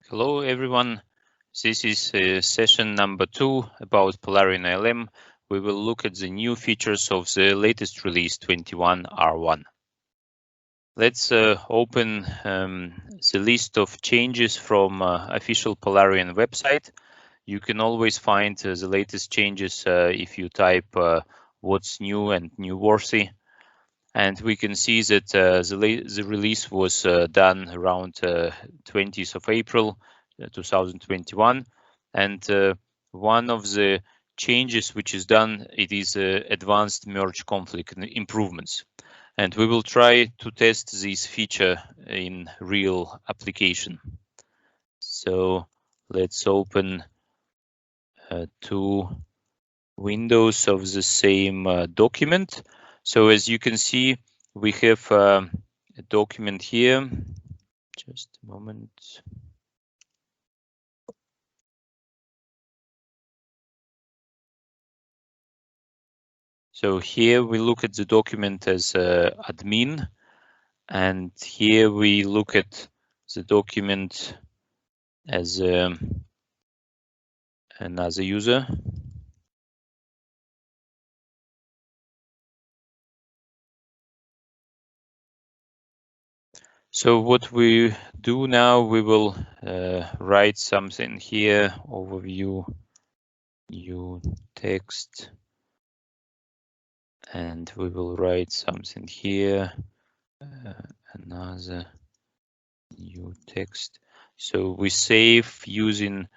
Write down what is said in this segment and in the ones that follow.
Hello everyone, this is session number 2 about Polarion ALM. We will look at the new features of the latest release 21R1. Let's open the list of changes from official Polarion website. You can always find the latest changes if you type what's new and new worthy. And we can see that the release was done around 20th of April 2021. And one of the changes which is done, it is advanced merge conflict improvements. And we will try to test this feature in real application. So let's open two windows of the same document. So as you can see, we have a document here. Just a moment. So here we look at the document as admin, and here we look at the document as another user. So what we do now, we will write something here, overview, new text, and we will write something here, another new text. So we save using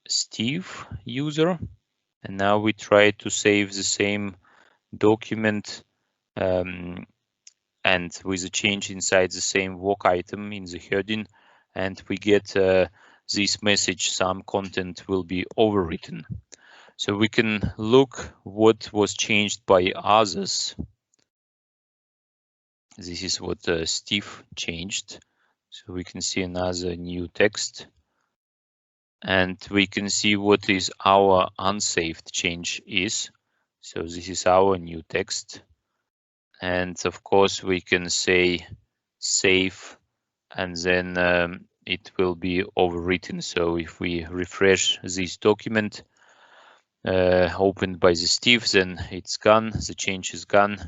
Steve user, and now we try to save the same document and with a change inside the same work item in the heading, and we get this message: some content will be overwritten. So we can look what was changed by others. This is what Steve changed. So we can see another new text, and we can see what is our unsaved change is. So this is our new text. And of course we can say save, and then it will be overwritten. So if we refresh this document opened by the Steve, then it's gone, the change is gone.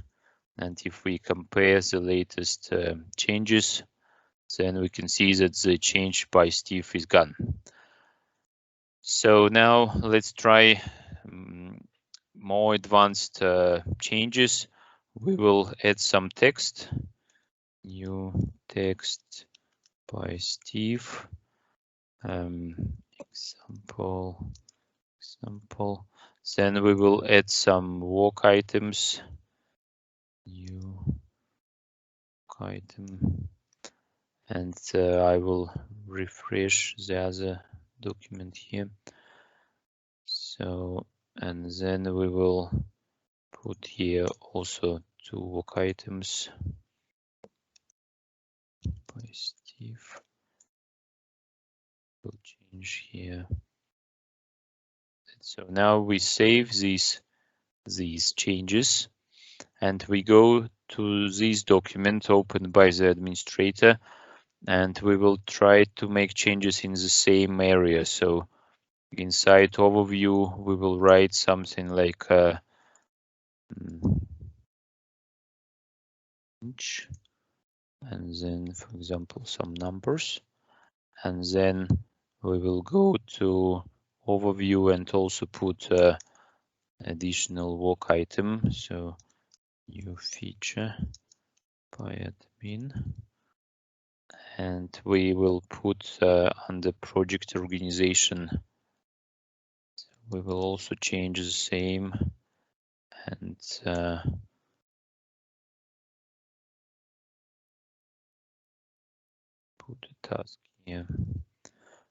And if we compare the latest changes, then we can see that the change by Steve is gone. So now let's try more advanced changes. We will add some text, new text by Steve, example. Then we will add some work items, new work item, and I will refresh the other document here. So, and then we will put here also two work items by Steve. We'll change here. So now we save these changes, and we go to this document opened by the administrator, and we will try to make changes in the same area. So inside overview, we will write something like and then, for example, some numbers, and then we will go to overview and also put additional work item. So new feature by admin, and we will put under project organization. We will also change the same, and put a task here.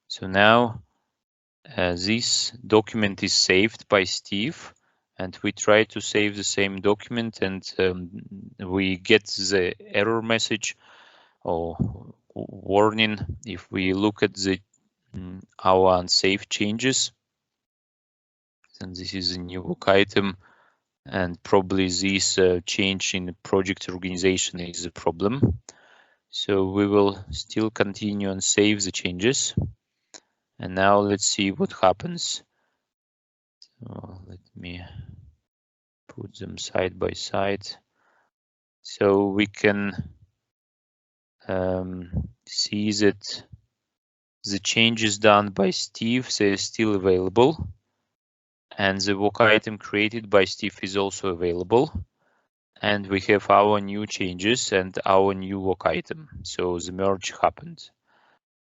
So now this document is saved by Steve, and we try to save the same document, and we get the error message or warning if we look at the our unsaved changes. And this is a new work item, and probably this change in project organization is a problem. So we will still continue and save the changes. And now let's see what happens. So let me put them side by side. So we can see that the changes done by Steve, they're still available. And the work item created by Steve is also available. And we have our new changes and our new work item. So the merge happened.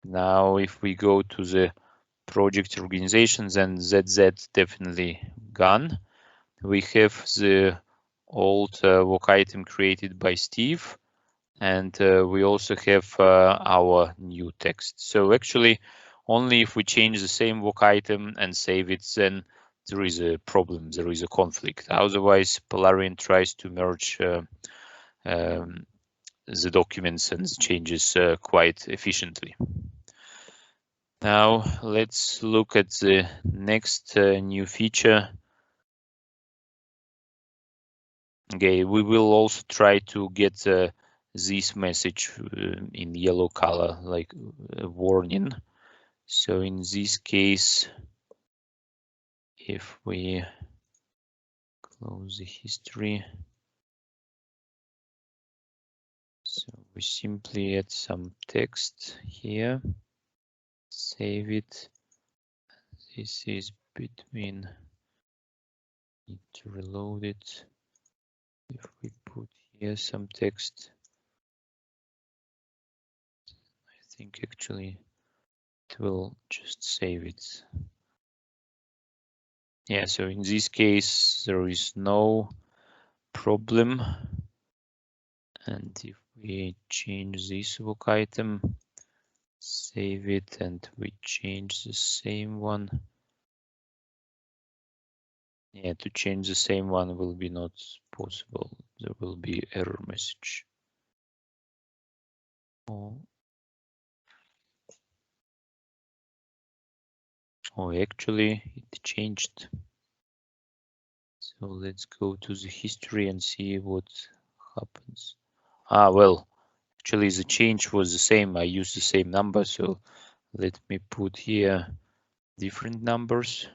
Now, if we go to the project organization, then ZZ definitely gone. We have the old work item created by Steve, and we also have our new text. So actually, only if we change the same work item and save it, then there is a problem, there is a conflict. Otherwise, Polarion tries to merge the documents and the changes quite efficiently. Now let's look at the next new feature. Okay, we will also try to get this message in yellow color, like a warning. So in this case, if we close the history, so we simply add some text here, save it. This is between, need to reload it. If we put here some text, I think actually it will just save it. Yeah, so in this case, there is no problem. And if we change this work item, save it, and we change the same one. Yeah, to change the same one will be not possible. There will be error message. Oh, actually, it changed. So let's go to the history and see what happens. Ah, well, actually the change was the same. I used the same number, so let me put here different numbers.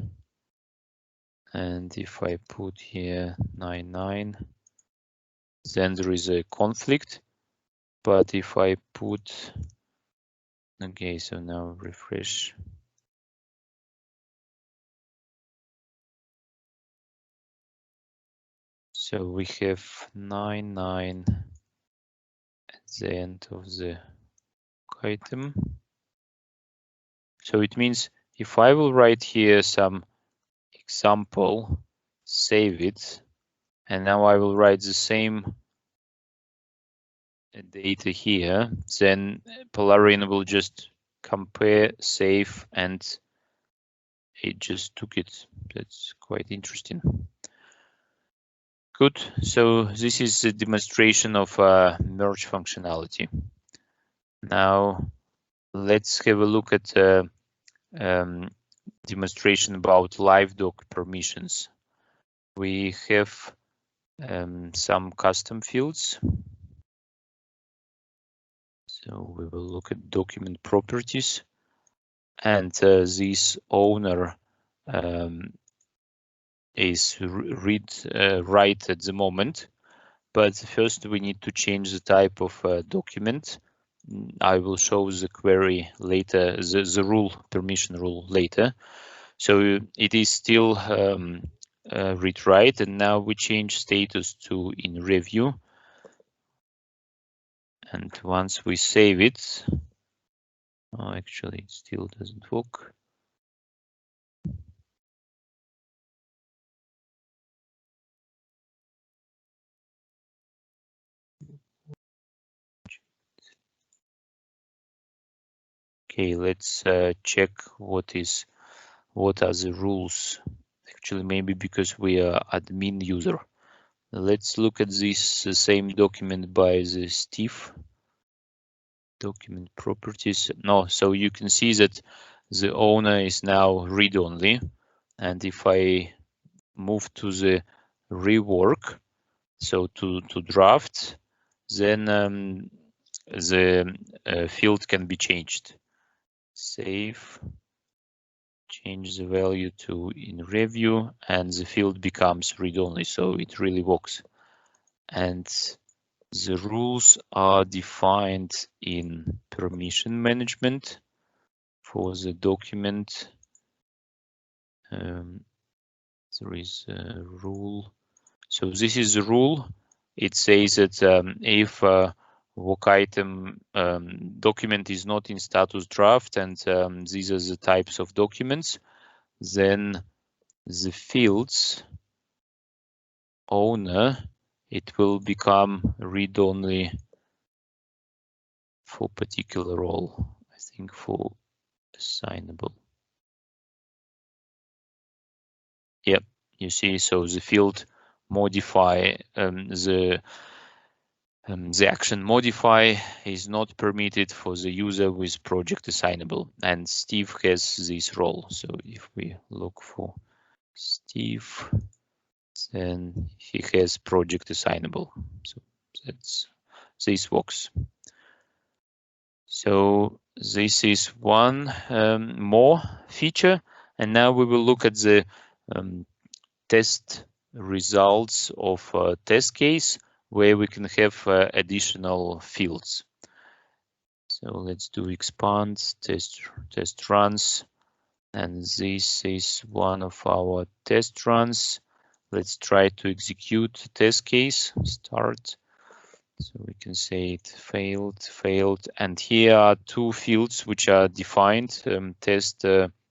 And if I put here 99, then there is a conflict. But if I put, okay, so now refresh. So we have 99 at the end of the item. So it means if I will write here some example, save it, and now I will write the same data here, then Polarion will just compare, save, and it just took it. That's quite interesting. Good, so this is a demonstration of merge functionality. Now let's have a look at demonstration about LiveDoc permissions. We have some custom fields. So we will look at document properties, and this owner is write at the moment. But first we need to change the type of document. I will show the query later, the rule, permission rule later. So it is still read write, and now we change status to in review. And once we save it, oh, actually it still doesn't work. Okay, let's check what are the rules. Actually, maybe because we are admin user. Let's look at this same document by the Steve. Document properties. No, so you can see that the owner is now read-only. And if I move to the rework, so to draft, then the field can be changed. Save, change the value to in review, and the field becomes read-only, so it really works. And the rules are defined in permission management for the document. There is a rule. So this is the rule. It says that if work item document is not in status draft, and these are the types of documents, then the fields owner, it will become read-only for particular role, I think for assignable. Yep, you see, so the field modify, the action modify is not permitted for the user with project assignable, and Steve has this role. So if we look for Steve, then he has project assignable. So this works. So this is one more feature, and now we will look at the test results of a test case where we can have additional fields. So let's do expand test runs, and this is one of our test runs. Let's try to execute the test case. Start. So we can say it failed, and here are two fields which are defined: test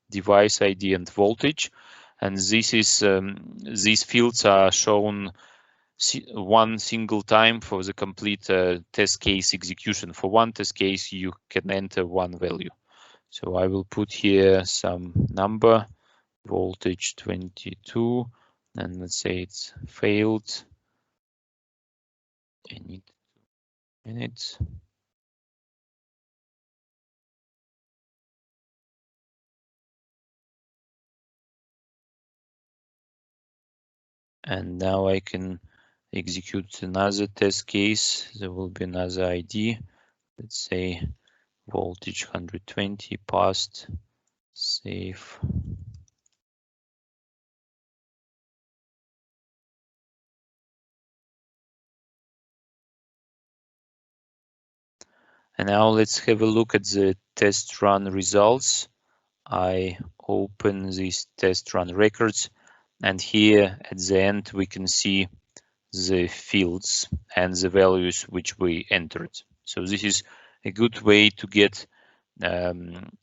device ID and voltage. And this is these fields are shown one single time for the complete test case execution. For one test case, you can enter one value. So I will put here some number, voltage 22, and let's say it's failed. I need minutes. And now I can execute another test case. There will be another ID. Let's say voltage 120 passed, save. And now let's have a look at the test run results. I open these test run records, and here at the end we can see the fields and the values which we entered. So this is a good way to get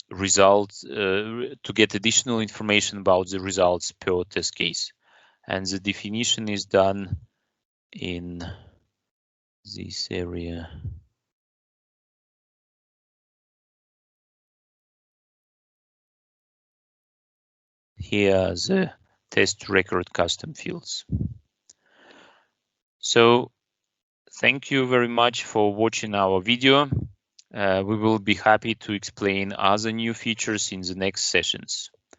results, to get additional information about the results per test case. And the definition is done in this area. Here are the test record custom fields. So thank you very much for watching our video. We will be happy to explain other new features in the next sessions.